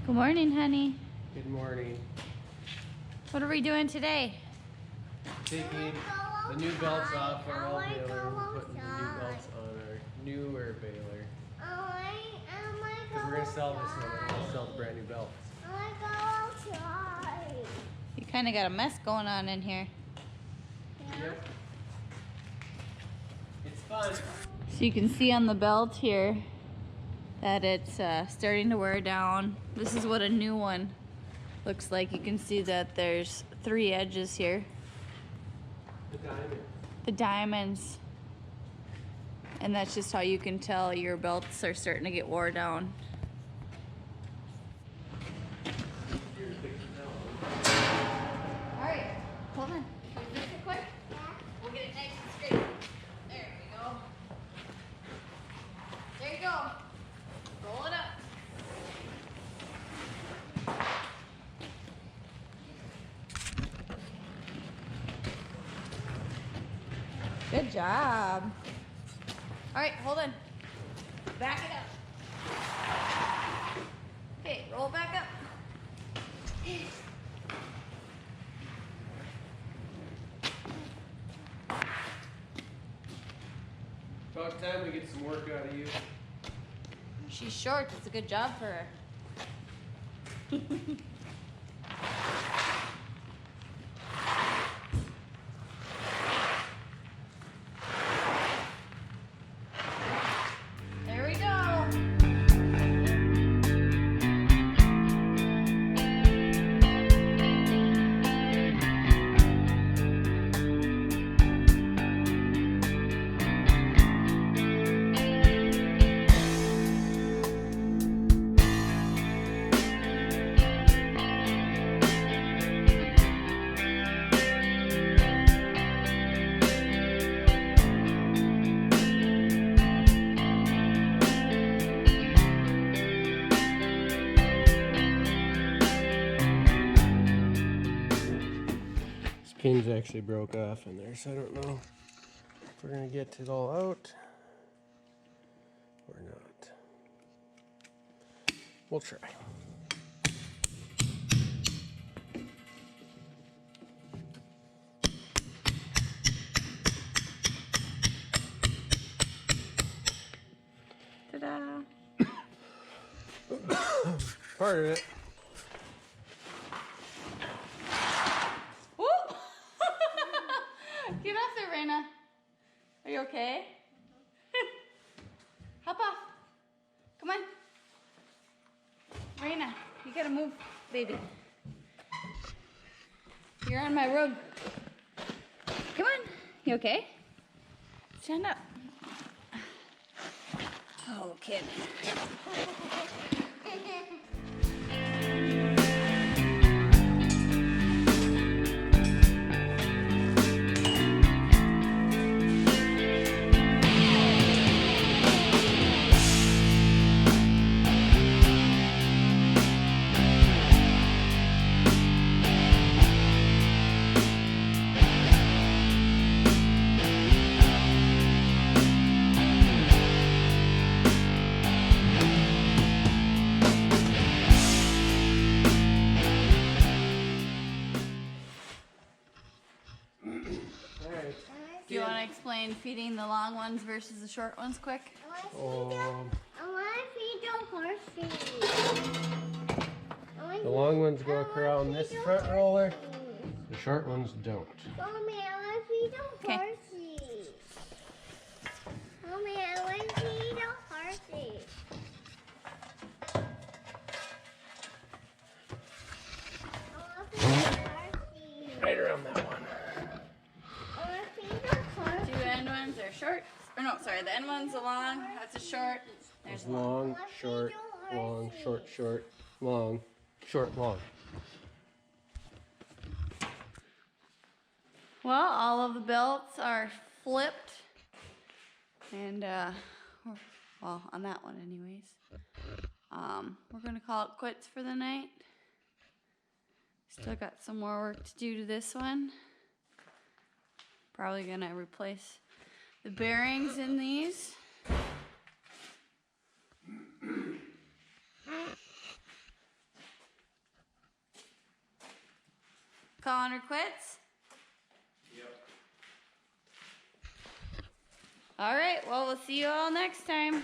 Good morning, honey. Good morning. What are we doing today? Taking the new belts off our old baler and putting the new belts on our newer baler. Because we're going to sell this one. We're going to sell the brand new belts. You kind of got a mess going on in here. Yep. It's fun. So you can see on the belt here that it's starting to wear down. This is what a new one looks like. You can see that there's 3 edges here. The diamond. The diamonds. And that's just how you can tell your belts are starting to get wore down. Alright, hold on. Can we fix it quick? Yeah. We'll get it nice and straight. There we go. There you go. Roll it up. Good job. All right, hold on. Back it up. Okay, roll back up. About time we get some work out of you. She's short. It's a good job for her. There we go. Pins actually broke off in there, so I don't know if we're going to get it all out or not. We'll try. Ta-da. Part of it. Get off there, Raina. Are you okay? Hop off. Come on. Raina, you gotta move, baby. You're on my rug. Come on. You okay? Stand up. Oh, kid. Do you want to explain feeding the long ones versus the short ones quick? I want to feed the horses. The long ones go around this front roller. The short ones don't. Mommy, I want to feed the horses. Mommy, I want to feed the horses. I want to feed the horses. Right around that one. I want to feed the horses. 2 end ones are short. Or no, sorry, the end one's a long, that's a short. There's There's long, short, long, short, short, long, short, long. Well, all of the belts are flipped. And, well, on that one anyways. We're going to call it quits for the night. Still got some more work to do to this one. Probably going to replace the bearings in these. calling her quits? Yep. All right, well, we'll see you all next time.